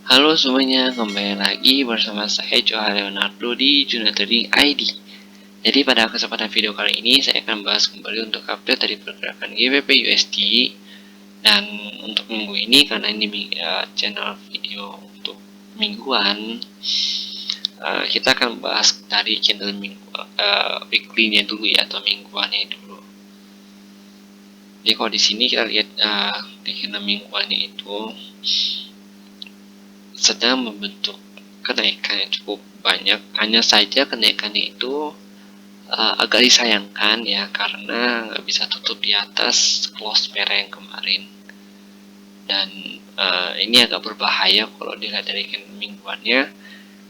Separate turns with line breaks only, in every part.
Halo semuanya, kembali lagi bersama saya Johan Leonardo di Juna Trading ID. Jadi pada kesempatan video kali ini saya akan bahas kembali untuk update dari pergerakan GBP USD. Dan untuk minggu ini, karena ini channel video untuk mingguan, kita akan bahas dari candle weekly-nya dulu ya, atau mingguannya dulu. Jadi kalau di sini kita lihat di candle mingguannya itu sedang membentuk kenaikan yang cukup banyak. Hanya saja kenaikannya itu agak disayangkan ya, karena nggak bisa tutup di atas close merah yang kemarin. Dan ini agak berbahaya kalau dilihat dari candle mingguannya,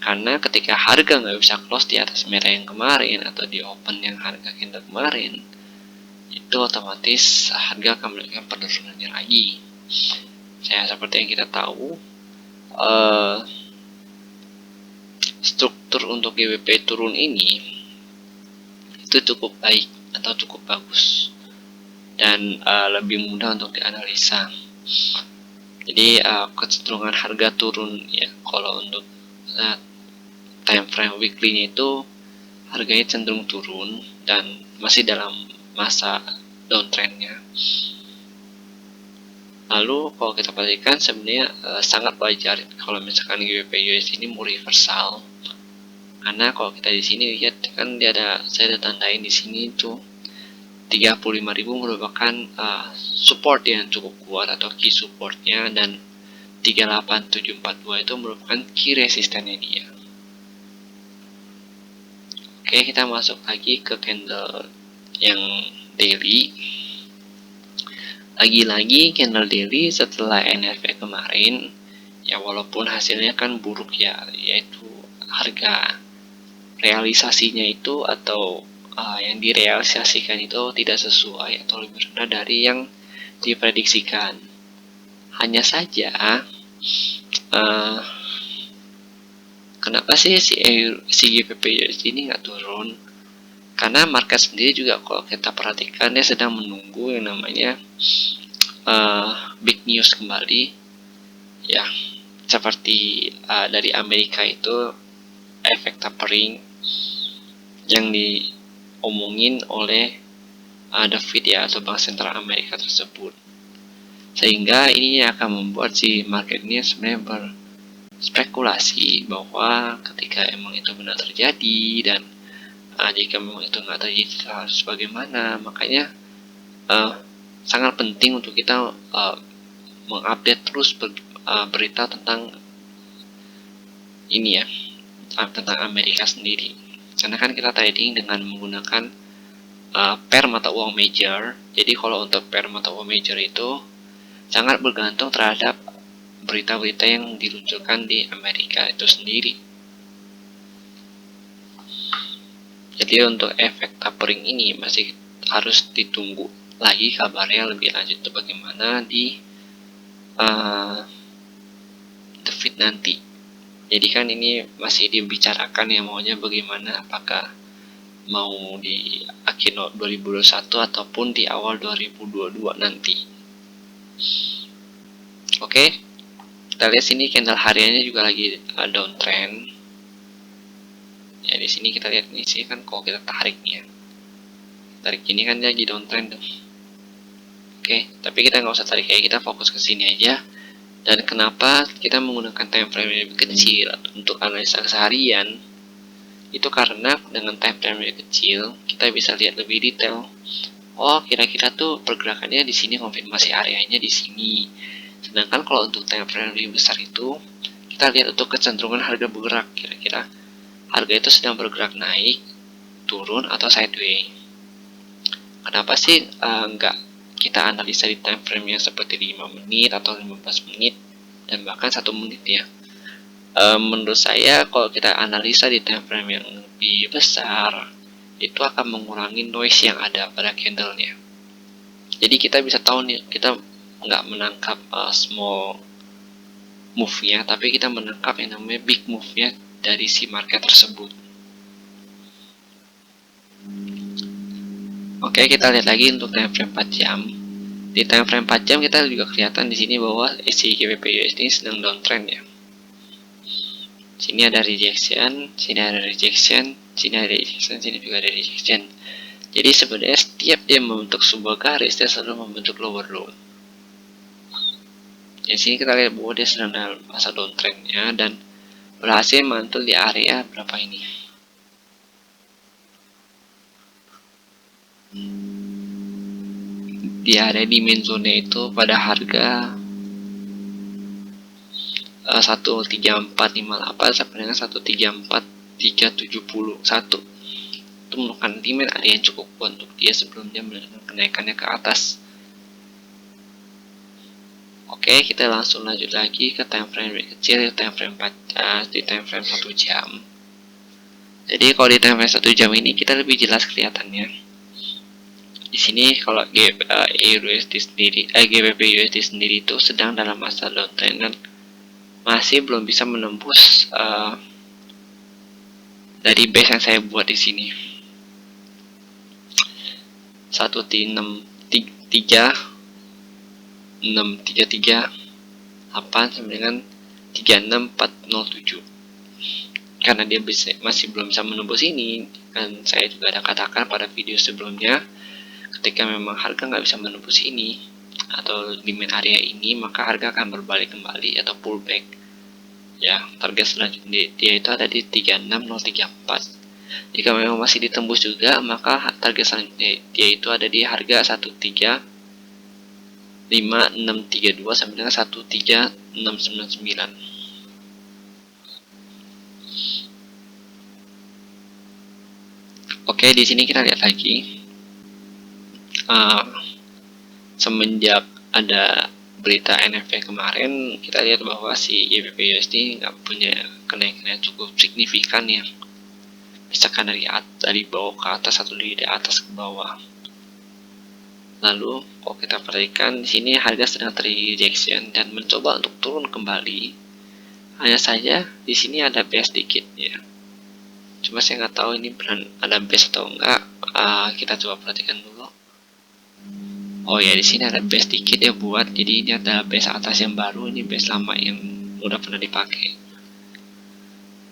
karena ketika harga nggak bisa close di atas merah yang kemarin atau di open yang harga candle kemarin, itu otomatis harga akan melakukan penurunannya lagi. Seperti yang kita tahu, struktur untuk GBP turun ini itu cukup baik atau cukup bagus dan lebih mudah untuk dianalisa. Jadi kecenderungan harga turun ya, kalau untuk time frame weekly-nya itu harganya cenderung turun dan masih dalam masa downtrend-nya. Lalu kalau kita perhatikan sebenarnya sangat wajar kalau misalkan GBP USD ini mau reversal, karena kalau kita di sini lihat kan saya ada tandain di sini itu 35.000 merupakan support yang cukup kuat atau key supportnya, dan 38742 itu merupakan key resistannya dia. Oke, kita masuk lagi ke candle yang daily. Lagi-lagi candle daily setelah NFP kemarin ya, walaupun hasilnya kan buruk ya, yaitu harga realisasinya itu atau yang direalisasikan itu tidak sesuai atau lebih rendah dari yang diprediksikan. Hanya saja kenapa sih si GBP USD ini nggak turun? Karena market sendiri juga kalau kita perhatikan dia sedang menunggu yang namanya big news kembali ya, seperti dari Amerika itu efek tapering yang diomongin oleh The Fed ya, atau Bank Sentral Amerika tersebut, sehingga ini akan membuat si market ini sebenarnya berspekulasi bahwa ketika emang itu benar terjadi dan jika memang itu nggak terjadi harus bagaimana. Makanya sangat penting untuk kita mengupdate terus berita tentang ini ya, tentang Amerika sendiri, karena kan kita trading dengan menggunakan pair mata uang major. Jadi kalau untuk pair mata uang major itu sangat bergantung terhadap berita-berita yang diluncurkan di Amerika itu sendiri. Jadi untuk efek tapering ini masih harus ditunggu lagi kabarnya lebih lanjut itu bagaimana di The Fed nanti. Jadi kan ini masih dibicarakan ya, maunya bagaimana, apakah mau di akhir 2021 ataupun di awal 2022 nanti. Oke, kita lihat sini candle hariannya juga lagi downtrend. Ya di sini kita lihat ini sih kan, kalau kita tarik ini kan dia lagi downtrend tuh. Oke, tapi kita nggak usah tarik kayak, kita fokus ke sini aja. Dan kenapa kita menggunakan time frame yang lebih kecil untuk analisa keseharian? Itu karena dengan time frame yang kecil kita bisa lihat lebih detail. Oh, kira-kira tuh pergerakannya di sini, konfirmasi areanya di sini. Sedangkan kalau untuk time frame lebih besar itu kita lihat untuk kecenderungan harga bergerak, kira-kira harga itu sedang bergerak naik, turun, atau sideways. Kenapa sih nggak kita analisa di time frame yang seperti 5 menit atau 15 menit dan bahkan 1 menit ya? Menurut saya kalau kita analisa di time frame yang lebih besar itu akan mengurangi noise yang ada pada candlenya. Jadi kita bisa tahu nih, kita nggak menangkap small move-nya, tapi kita menangkap yang namanya big move-nya dari si market tersebut. Oke, kita lihat lagi untuk time frame 4 jam. Di time frame 4 jam kita juga kelihatan di sini bahwa si GBP USD sedang downtrend ya. Sini ada rejection, sini ada rejection, sini ada rejection, sini juga ada rejection. Jadi sebenarnya setiap dia membentuk sebuah garis, dia selalu membentuk lower low. Di sini kita lihat bahwa dia sedang dalam masa downtrendnya dan berhasil mantul di area berapa ini. Di area demand zone itu pada harga 13458 sampai dengan 134.371 itu merupakan demand area yang cukup kuat untuk dia sebelum dia melakukan kenaikannya ke atas. Oke, kita langsung lanjut lagi ke time frame kecil, time frame 4 di time frame 1 jam. Jadi kalau di time frame 1 jam ini kita lebih jelas kelihatannya. Di sini kalau GBP USD sendiri itu sedang dalam masa downtrend dan masih belum bisa menembus dari base yang saya buat di sini. 13633 8 sampai dengan 36407. Karena dia masih belum bisa menembus ini, kan saya juga ada katakan pada video sebelumnya, ketika memang harga nggak bisa menembus ini atau demand area ini, maka harga akan berbalik kembali atau pullback. Ya, target selanjutnya dia itu ada di 36034. Jika memang masih ditembus juga, maka target selanjutnya dia itu ada di harga 135.632 sampai dengan 13699. Oke, di sini kita lihat lagi. Semenjak ada berita NFP kemarin, kita lihat bahwa si GBP USD nggak punya kenaikan yang cukup signifikan ya. Misalkan dari bawah ke atas atau dari atas ke bawah. Lalu, kalau kita perhatikan di sini harga sedang terrejection dan mencoba untuk turun kembali. Hanya saja di sini ada base dikit ya. Cuma saya nggak tahu ini benar ada base atau enggak. Kita coba perhatikan dulu. Oh ya, di sini ada base dikit ya buat. Jadi ini ada base atas yang baru, ini base lama yang udah pernah dipakai.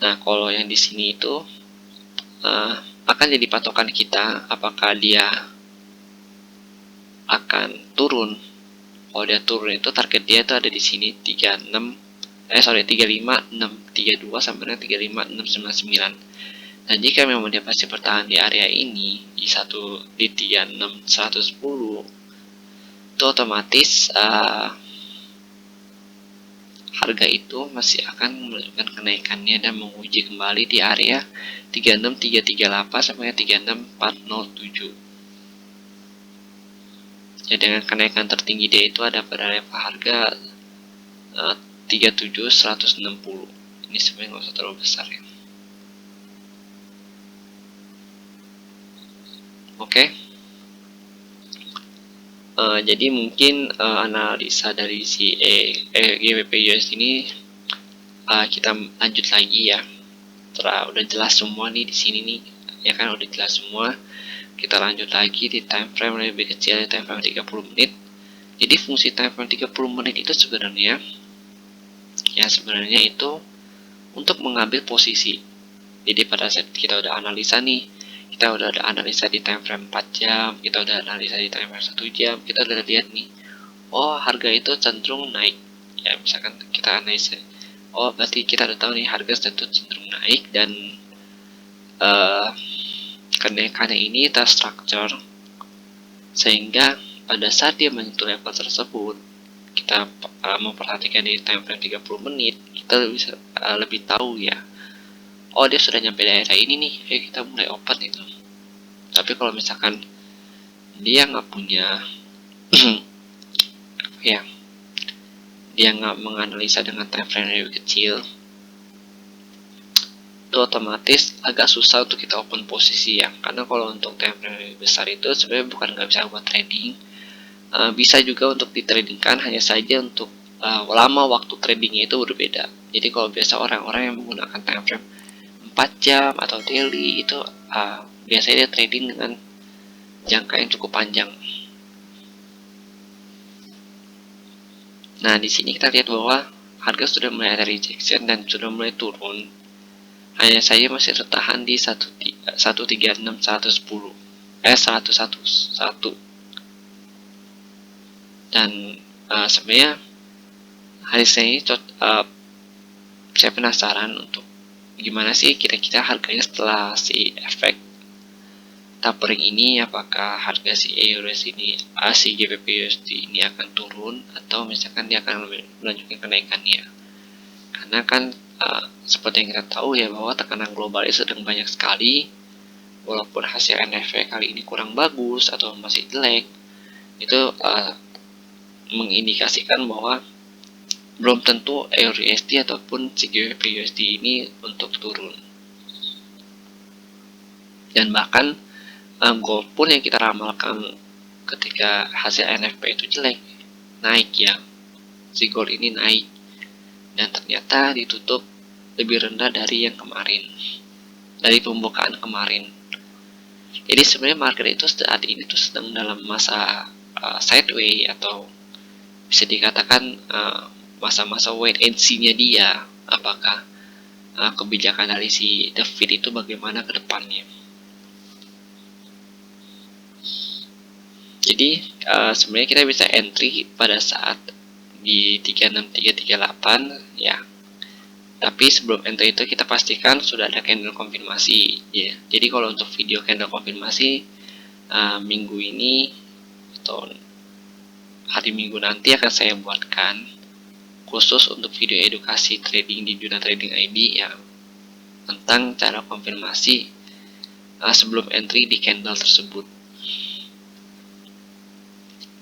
Nah, kalau yang di sini itu akan jadi patokan kita apakah dia akan turun. Kalau dia turun itu target dia itu ada di sini 35632 sampai dengan 35699. Dan jika memang dia pasti bertahan di area ini di 36110, itu otomatis harga itu masih akan melakukan kenaikannya dan menguji kembali di area 36338 sampai 36407. Ya, dengan kenaikan tertinggi dia itu ada pada level harga 37160. Ini sebenarnya nggak usah terlalu besar ya. Oke. Jadi mungkin analisa dari si GBP USD ini kita lanjut lagi ya. Udah jelas semua nih di sini nih, ya kan, udah jelas semua. Kita lanjut lagi di time frame lebih kecil, time frame 30 menit. Jadi fungsi time frame 30 menit itu sebenarnya itu untuk mengambil posisi. Jadi pada saat kita udah analisa nih, kita udah ada analisa di time frame 4 jam, kita udah analisa di time frame 1 jam, kita udah lihat nih, oh harga itu cenderung naik. Ya, misalkan kita analisa, oh berarti kita udah tahu nih harga cenderung naik dan kenaikannya ini terstruktur sehingga pada saat dia menyentuh level tersebut, kita memperhatikan di time frame 30 menit, kita bisa lebih tahu ya, oh dia sudah nyampe daerah ini nih, kita mulai open itu. Tapi kalau misalkan dia nggak punya ya, dia nggak menganalisa dengan time frame yang lebih kecil, itu otomatis agak susah untuk kita open posisi ya. Karena kalau untuk time frame yang besar itu sebenarnya bukan nggak bisa buat trading, bisa juga untuk ditradingkan, hanya saja untuk lama waktu tradingnya itu berbeda. Jadi kalau biasa orang-orang yang menggunakan time frame 4 jam atau daily itu biasanya dia trading dengan jangka yang cukup panjang. Nah, di sini kita lihat bahwa harga sudah mulai ada rejection dan sudah mulai turun, hanya saja masih tertahan di 136 110 dan sebenarnya hari ini saya penasaran untuk gimana sih kira-kira harganya setelah si efek tapering ini, apakah harga si EURUS ini, si GBP USD ini akan turun atau misalkan dia akan melanjutkan kenaikannya. Karena kan seperti yang kita tahu ya, bahwa tekanan globalnya sedang banyak sekali. Walaupun hasil NFP kali ini kurang bagus atau masih jelek, itu mengindikasikan bahwa belum tentu EURUSD ataupun si GBP USD ini untuk turun. Dan bahkan gold pun yang kita ramalkan ketika hasil NFP itu jelek, naik ya, si gold ini naik dan ternyata ditutup lebih rendah dari yang kemarin, dari pembukaan kemarin. Jadi sebenarnya market itu saat ini tuh sedang dalam masa sideways, atau bisa dikatakan masa-masa wait and see-nya dia, apakah kebijakan dari si The Fed itu bagaimana ke depannya. Jadi sebenarnya kita bisa entry pada saat di 36338 ya. Tapi sebelum entry itu kita pastikan sudah ada candle konfirmasi ya. Jadi kalau untuk video candle konfirmasi minggu ini atau hari Minggu nanti akan saya buatkan khusus untuk video edukasi trading di Juna Trading ID ya, tentang cara konfirmasi sebelum entry di candle tersebut.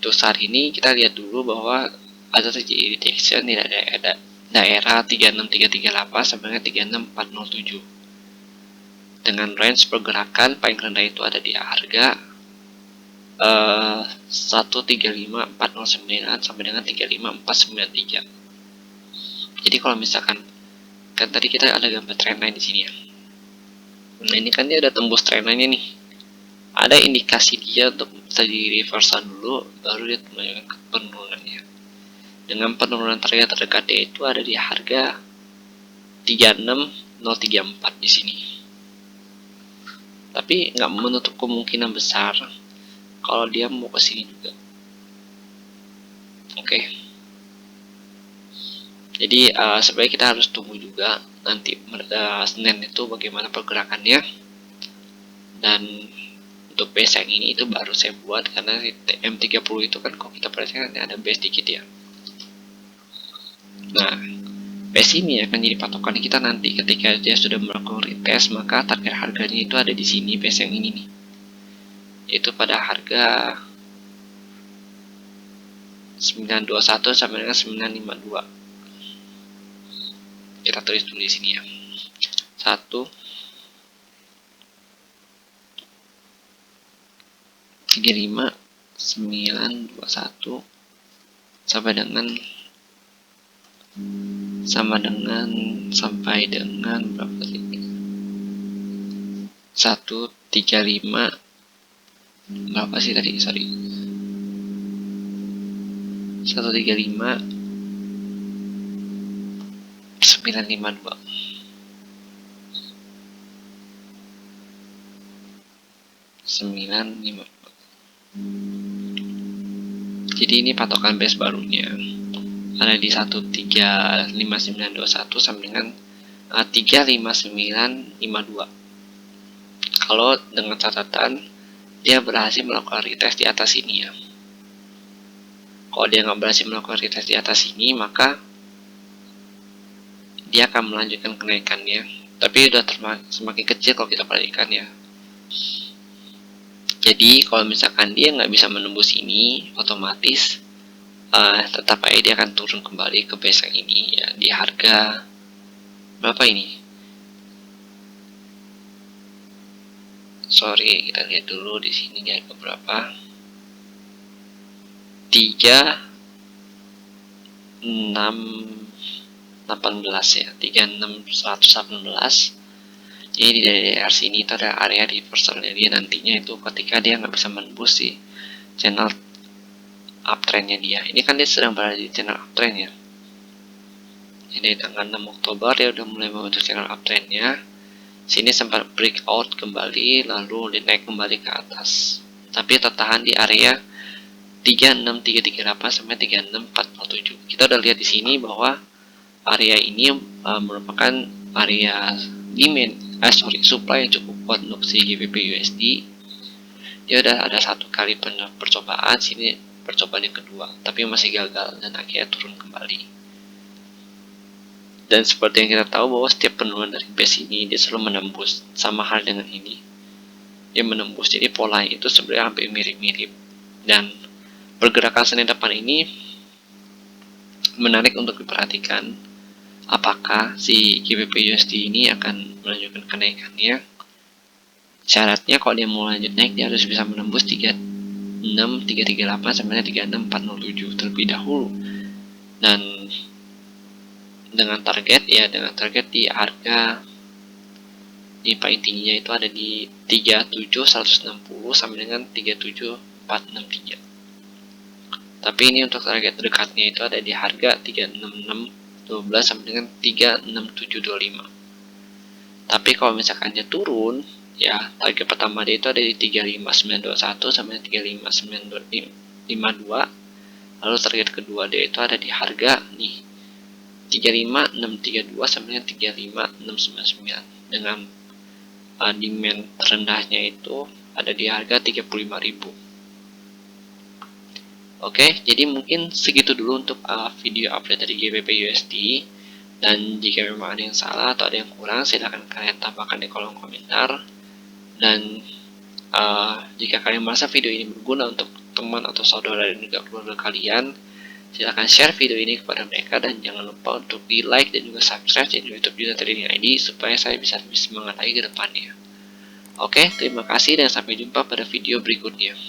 Untuk saat ini kita lihat dulu bahwa ada terjadi rejection di daerah 36338 sampai dengan 36407 dengan range pergerakan paling rendah itu ada di harga 135409 sampai dengan 35493. Jadi kalau misalkan kan tadi kita ada gambar trendline di sini ya. Nah ini kan dia udah tembus trendline-nya nih. Ada indikasi dia untuk terjadi reversal dulu, baru dia menunjukkan ke penurunannya. Dengan penurunan terdekat dia itu ada di harga 36034 di sini. Tapi nggak menutup kemungkinan besar kalau dia mau ke sini juga. Oke. Jadi sebenarnya kita harus tunggu juga nanti Senin itu bagaimana pergerakannya. Dan untuk base yang ini itu baru saya buat karena M30 itu kan kalau kita perhatikan ada base dikit ya. Nah, base ini akan jadi patokan kita nanti ketika dia sudah melakukan retest, maka target harganya itu ada di sini, base yang ini nih. Yaitu pada harga 921 sampai dengan 952. Kita tulis dulu di sini ya. 135.921 sampai dengan berapa tadi? 135 berapa sih tadi? Sorry. 135 952. Jadi ini patokan base barunya ada di 135.921 sampai dengan 35952. Kalau dengan catatan dia berhasil melakukan retest di atas ini ya. Kalau dia nggak berhasil melakukan retest di atas ini, maka dia akan melanjutkan kenaikannya. Tapi udah semakin kecil kalau kita perhatikan ya. Jadi kalau misalkan dia nggak bisa menembus ini, otomatis tetap aja dia akan turun kembali ke base yang ini ya, di harga berapa ini? Sorry, kita lihat dulu di sini di harga berapa? 3618 ya, 36118. Jadi di daerah sini itu ada area reversalnya dia nantinya itu ketika dia nggak bisa menembus si channel uptrendnya dia. Ini kan dia sedang berada di channel uptrend ya. Ini tanggal 6 Oktober dia udah mulai membentuk channel uptrendnya. Sini sempat breakout kembali, lalu naik kembali ke atas. Tapi tertahan di area 36338 sampai 36447. Kita udah lihat di sini bahwa area ini merupakan area supply yang cukup kuat untuk si GBP USD. Dia udah ada satu kali percobaan, sini percobaan yang kedua, tapi masih gagal dan akhirnya turun kembali. Dan seperti yang kita tahu bahwa setiap penurunan dari base ini dia selalu menembus, sama hal dengan ini. Dia menembus, jadi pola itu sebenarnya hampir mirip-mirip. Dan pergerakan Senin depan ini menarik untuk diperhatikan. Apakah si GBP USD ini akan menunjukkan kenaikannya? Syaratnya kalau dia mau lanjut naik, dia harus bisa menembus 36338 sampai 36407 terlebih dahulu. Dan dengan target di harga di paling tingginya itu ada di 37160 sampai dengan 37463. Tapi ini untuk target dekatnya itu ada di harga 36612 sampai dengan 36725. Tapi kalau misalkan dia turun, ya target pertama dia itu ada di 35921 sampai 35952. Lalu target kedua dia itu ada di harga nih 35632 sampai dengan 35699 dengan demand terendahnya itu ada di harga 35.000. Oke, jadi mungkin segitu dulu untuk video update dari GBP USD. Dan jika memang ada yang salah atau ada yang kurang, silahkan kalian tambahkan di kolom komentar. Dan jika kalian merasa video ini berguna untuk teman atau saudara dan juga keluarga kalian, silahkan share video ini kepada mereka dan jangan lupa untuk di like dan juga subscribe channel YouTube Juta Trading ID supaya saya bisa lebih semangat lagi ke depannya. Oke, terima kasih dan sampai jumpa pada video berikutnya.